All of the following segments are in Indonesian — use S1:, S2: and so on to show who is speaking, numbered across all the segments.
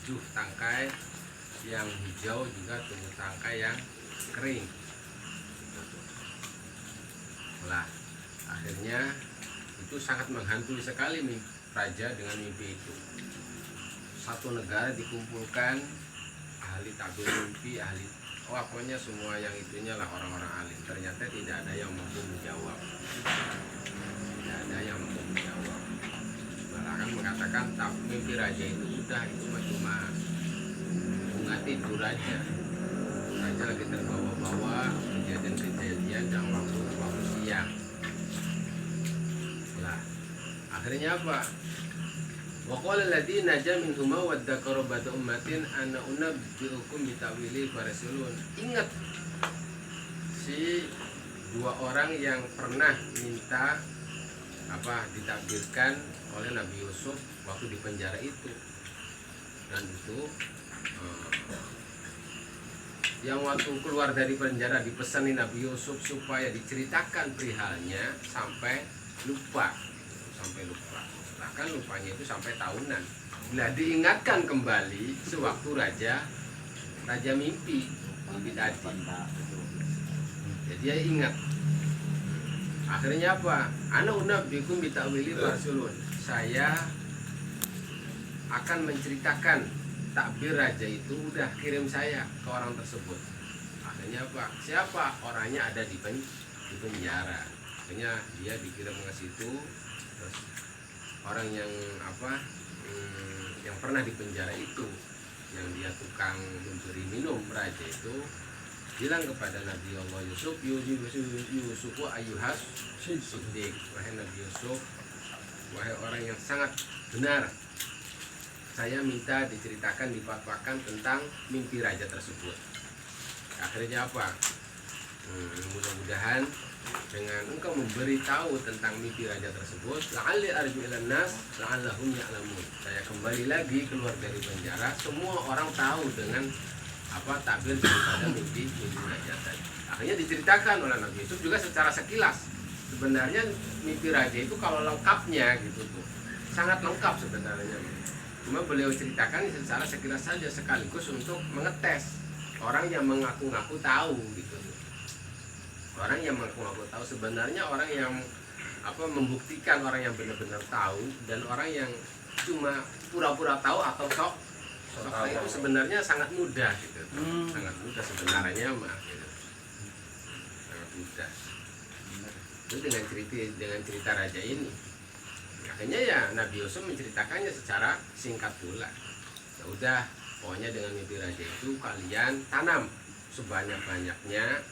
S1: 7 tangkai yang hijau, juga 7 tangkai yang kering. Lah, akhirnya itu sangat menghantui sekali nih raja dengan mimpi itu. Satu negara dikumpulkan ahli takbir mimpi, ahli pokoknya semua yang itunya lah orang-orang alim. Ternyata tidak ada yang mampu menjawab. Tidak ada yang mampu menjawab. Bahkan mengatakan mimpi raja itu udah, itu cuma bunga tidur aja. Raja lagi terbawa-bawa kejadian-kejadian dan waktu siang. Lah, akhirnya apa? Wa qala alladzi naja minhuma wa dzakara ba'da ummatin ana unabbiukum bitawili farasulun. Ingat si dua orang yang pernah minta ditakdirkan oleh Nabi Yusuf waktu di penjara itu. Dan itu yang waktu keluar dari penjara dipesani Nabi Yusuf supaya diceritakan perihalnya sampai lupa. Bahkan lupanya itu sampai tahunan. Bila diingatkan kembali sewaktu raja mimpi tadi. Jadi dia ingat. Akhirnya apa? Ana unabbiukum bitawili farasulun. Saya akan menceritakan takbir raja itu, udah kirim saya ke orang tersebut. Akhirnya apa? Siapa orangnya ada di penjara. Akhirnya dia dikirim ke situ. Terus orang yang yang pernah di penjara itu, yang dia tukang memberi minum raja itu, bilang kepada Nabi Allah Yusuf, Yusuf ayuhas siddiq, wahai Nabi Yusuf, wahai orang yang sangat benar, saya minta diceritakan, difatwakan tentang mimpi raja tersebut. Akhirnya apa? Mudah-mudahan dengan engkau memberitahu tentang mimpi raja tersebut, la'alli arju ilan nas la'allahum ya'lamun. Saya kembali lagi keluar dari penjara, semua orang tahu dengan takbir daripada mimpi raja tadi. Akhirnya diceritakan oleh Nabi Yusuf juga secara sekilas. Sebenarnya mimpi raja itu kalau lengkapnya gitu tuh, sangat lengkap sebenarnya. Cuma beliau ceritakan secara sekilas saja, sekaligus untuk mengetes orang yang mengaku-ngaku tahu gitu. Orang yang mengaku tahu, sebenarnya orang yang membuktikan orang yang benar-benar tahu dan orang yang cuma pura-pura tahu atau sok tahu itu sebenarnya sangat mudah gitu. Sangat mudah sebenarnya gitu. Sangat mudah. Itu dengan cerita raja ini. Akhirnya ya Nabi Yusuf menceritakannya secara singkat pula. Ya udah, pokoknya dengan mimpi raja itu kalian tanam sebanyak-banyaknya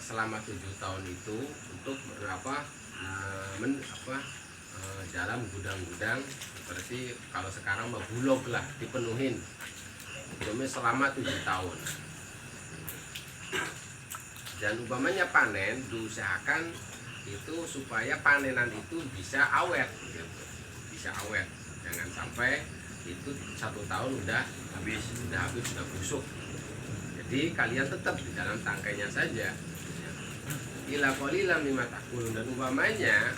S1: selama 7 tahun itu untuk dalam gudang-gudang, seperti kalau sekarang bulog lah, dipenuhin selama 7 tahun. Dan umpamanya panen, diusahakan itu supaya panenan itu bisa awet gitu. Bisa awet, jangan sampai itu 1 tahun udah habis, udah busuk. Jadi kalian tetap di dalam tangkainya saja. Ila qalilan mimma ta'kulun. Dan umpamanya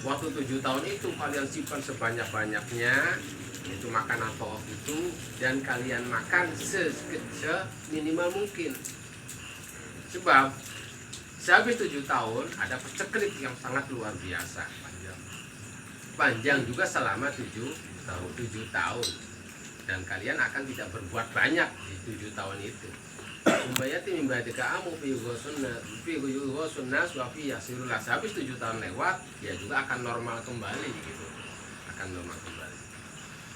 S1: waktu 7 tahun itu kalian simpan sebanyak-banyaknya, itu makanan pokok itu, dan kalian makan seminimal mungkin. Sebab sehabis 7 tahun ada peceklik yang sangat luar biasa, panjang juga selama 7 tahun. Dan kalian akan tidak berbuat banyak di 7 tahun itu. Umbayati mimbadika amu fi ghusunnas wa fi yasirullah. Habis 7 tahun lewat, ya juga akan normal kembali gitu. Akan normal kembali.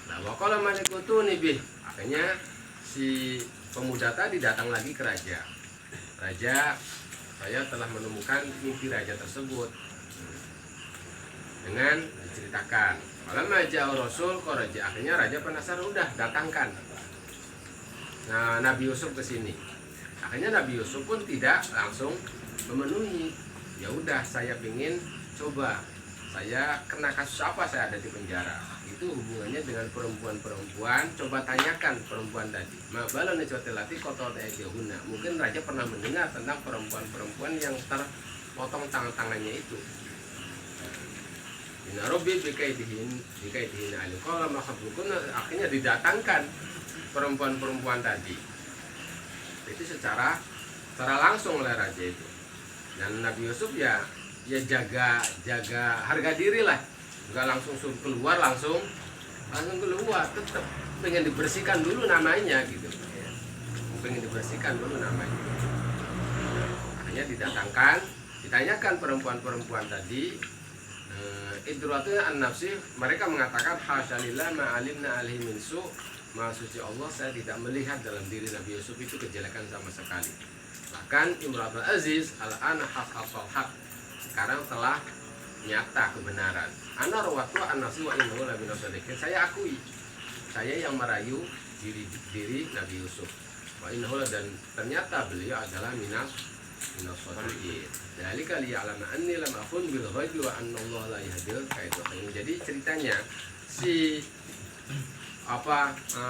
S1: Nah, wa qala malikutuni bih. Akhirnya si pemuda tadi datang lagi ke raja. Raja, saya telah menemukan mimpi raja tersebut. Dengan diceritakan. Kalau majau Rasul kok raja, akhirnya raja penasaran, udah datangkan. Nah, Nabi Yusuf ke sini. Akhirnya Nabi Yusuf pun tidak langsung memenuhi. Ya udah, saya ingin coba, saya kena kasus apa saya ada di penjara. Itu hubungannya dengan perempuan-perempuan. Coba tanyakan perempuan tadi. Mabalon nicotelati kotor ejehuna. Mungkin raja pernah mendengar tentang perempuan-perempuan yang terpotong tangan-tangannya itu. Inna Rabbi bikaidihin alim. Kalau makhlukun akhirnya didatangkan perempuan-perempuan tadi. Itu secara langsung oleh raja itu. Dan Nabi Yusuf ya jaga harga diri lah. Enggak langsung suruh keluar langsung keluar, tetap pengen dibersihkan dulu namanya gitu. Pengen dibersihkan dulu namanya. Akhirnya ditanyakan perempuan-perempuan tadi. Idratnya an-nafsi, mereka mengatakan hasyalillah ma'alimna alaihi min su', maha suci Allah, saya tidak melihat dalam diri Nabi Yusuf itu kejelekan sama sekali. Bahkan Imratul Aziz al-ana hasal haq, sekarang telah nyata kebenaran. Ana rawatu an-nafsi wa innahu la minas shadiqin, saya akui saya yang merayu diri Nabi Yusuf. Wa innahu, dan ternyata beliau adalah minas shadiqin. Dari kali alama anni lam akun bil ghaibi wa anna Allah la yahdil kaidahum. Jadi ceritanya si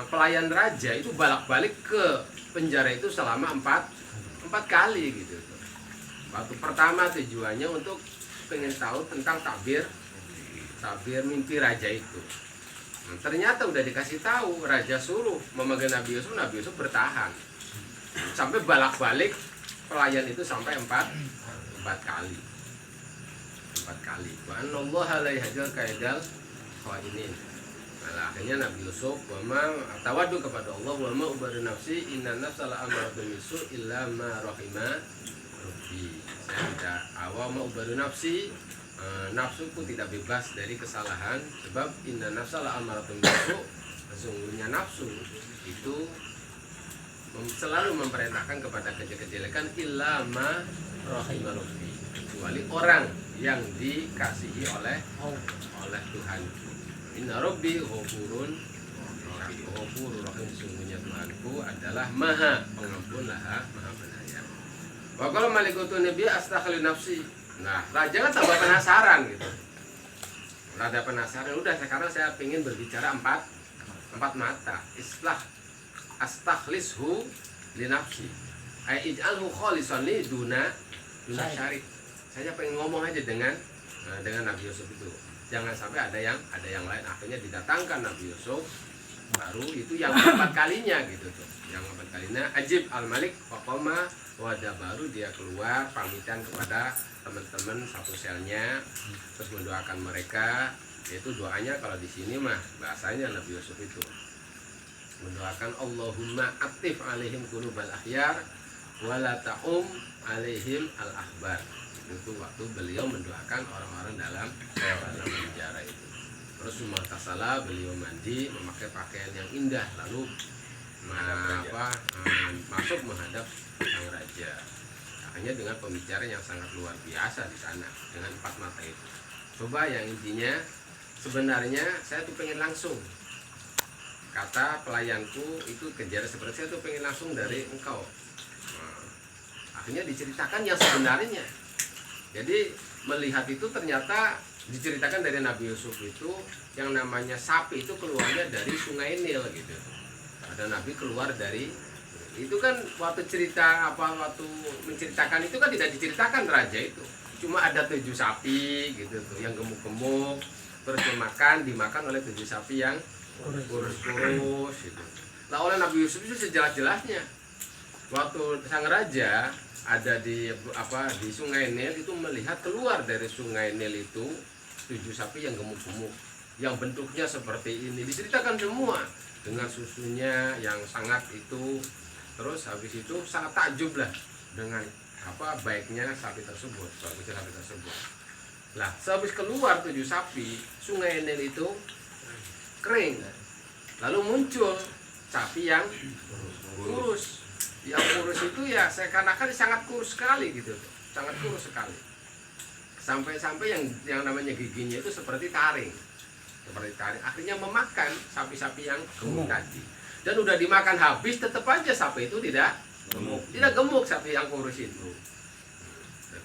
S1: pelayan raja itu bolak-balik ke penjara itu selama empat kali gitu. Waktu pertama tujuannya untuk pengen tahu tentang tabir mimpi raja itu. Nah, ternyata udah dikasih tahu, raja suruh memegang Nabi Yusuf bertahan. Sampai bolak-balik pelayan itu sampai empat kali. Wa anallaha la yahdil kaidal kha'inin. Nah, akhirnya Nabi Yusuf tawadu kepada Allah, wa ma ubari nafsi inna nafsa la amaratun bisu illa ma rahima rabbi. Saya tidak ma ubari nafsi, nafsuku tidak bebas dari kesalahan, sebab inna nafsa la amaratun bisu, sesungguhnya nafsu itu selalu memerintahkan kepada kejelekan illa ma rahimah rabbi, kecuali orang yang dikasihi oleh Tuhan. Inna rabbi ghafurun rahim, sesungguhnya Tuhanku adalah maha pengampun, maha penyayang. Wa qala malikutun nabi astaghfiru nafsi. Nah, raja kan tambah penasaran gitu. Rada penasaran, udah sekarang saya ingin berbicara empat mata. Astakhlishu li nafsi. Ai ij'alhu khalisan li duna syarik. Saya pengen ngomong aja dengan Nabi Yusuf itu. Jangan sampai ada yang lain. Akhirnya didatangkan Nabi Yusuf baru itu yang keempat kalinya gitu tuh. Yang keempat kalinya Ajib al-Malik faqama, wajah baru dia keluar pamitan kepada teman-teman satu selnya, terus mendoakan mereka. Yaitu doanya kalau di sini mah bahasanya Nabi Yusuf itu mendoakan Allahumma aktif alaihim qulubal akhyar wala ta'um alaihim al-akhbar. Itu waktu beliau mendoakan orang-orang dalam penjara itu. Terus sumatasala, beliau mandi, memakai pakaian yang indah, lalu masuk menghadap sang raja. Akhirnya dengan pembicaraan yang sangat luar biasa di sana dengan empat mata itu. Coba yang intinya, sebenarnya saya tuh pengen langsung, kata pelayanku itu kejar seperti saya tuh pengen langsung dari engkau. Akhirnya diceritakan yang sebenarnya. Jadi melihat itu ternyata diceritakan dari Nabi Yusuf itu yang namanya sapi itu keluarnya dari sungai Nil gitu. Ada Nabi keluar dari itu kan waktu waktu menceritakan itu kan tidak diceritakan raja itu. Cuma ada 7 sapi gitu tuh yang gemuk-gemuk, terus dimakan oleh 7 sapi yang kurus gitu. Lah oleh Nabi Yusuf itu sejelas-jelasnya waktu sang raja ada di sungai Nil itu melihat keluar dari sungai Nil itu 7 sapi yang gemuk-gemuk yang bentuknya seperti ini, diceritakan semua dengan susunya yang sangat itu. Terus habis itu sangat takjub lah dengan baiknya sapi tersebut, bagusnya sapi tersebut. Lah sehabis keluar 7 sapi, sungai Nil itu kering, lalu muncul sapi yang kurus. Yang kurus itu ya seakan-akan sangat kurus sekali gitu, sangat kurus sekali. Sampai-sampai yang namanya giginya itu seperti taring. Akhirnya memakan sapi-sapi yang gemuk tadi. Dan udah dimakan habis, tetap aja sapi itu tidak gemuk sapi yang kurus itu.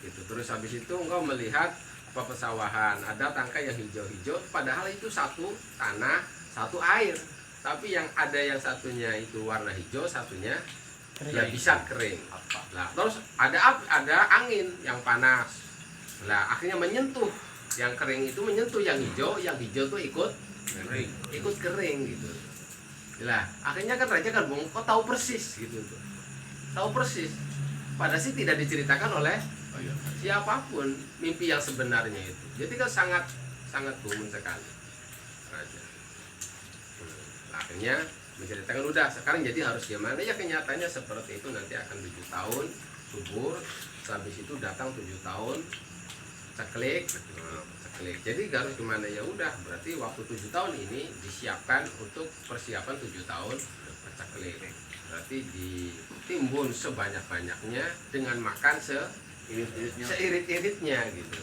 S1: Gitu. Terus habis itu engkau melihat pesawahan, ada tangkai yang hijau-hijau, padahal itu satu tanah, satu air. Tapi yang ada yang satunya itu warna hijau, satunya ya bisa kering. Nah, terus ada angin yang panas. Nah, akhirnya menyentuh Yang kering itu menyentuh yang hijau tuh ikut kering gitu. Lah akhirnya kan raja kan kok tahu persis gitu tuh, tahu persis. Padahal sih tidak diceritakan oleh siapapun mimpi yang sebenarnya itu. Jadi kan sangat gumun sekali raja. Akhirnya menceritakan udah sekarang jadi harus gimana ya, kenyataannya seperti itu. Nanti akan 7 tahun subur, habis itu datang 7 tahun ceklik. Jadi harus gimana ya udah, berarti waktu 7 tahun ini disiapkan untuk persiapan 7 tahun ceklik. Berarti ditimbun sebanyak-banyaknya dengan makan seirit-iritnya gitu,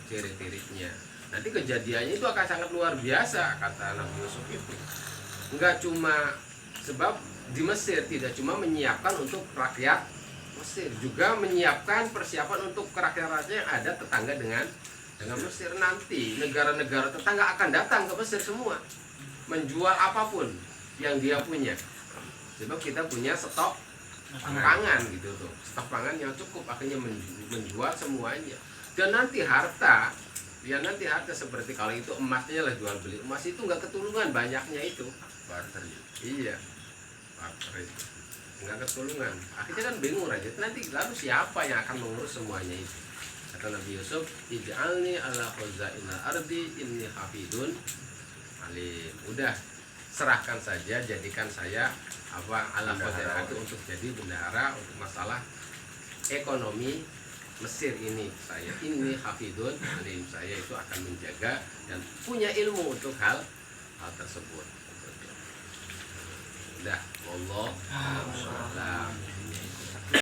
S1: seirit-iritnya. Nanti kejadiannya itu akan sangat luar biasa kata Nabi Yusuf itu. Enggak cuma sebab di Mesir tidak cuma menyiapkan untuk rakyat Mesir, juga menyiapkan persiapan untuk rakyat-rakyat yang ada tetangga dengan Mesir. Nanti negara-negara tetangga akan datang ke Mesir semua menjual apapun yang dia punya. Sebab kita punya stok pangan gitu tuh, stok pangan yang cukup, akhirnya menjual semuanya. Dan nanti harta seperti kalau itu emasnya lah jual beli. Emas itu nggak ketulungan banyaknya itu. Barter. Iya. Barter itu. Nggak ketulungan. Akhirnya kan bingung raja. Nanti lalu siapa yang akan mengurus semuanya itu? Kata Nabi Yusuf, ij'alni ala khazainil ardi inni hafidun alim. Udah, serahkan saja, jadikan saya ala khazainil ardi untuk jadi bendahara untuk masalah ekonomi Mesir ini. Saya ini hafidun alim, saya itu akan menjaga dan punya ilmu untuk hal tersebut. Udah, wallahu a'lam.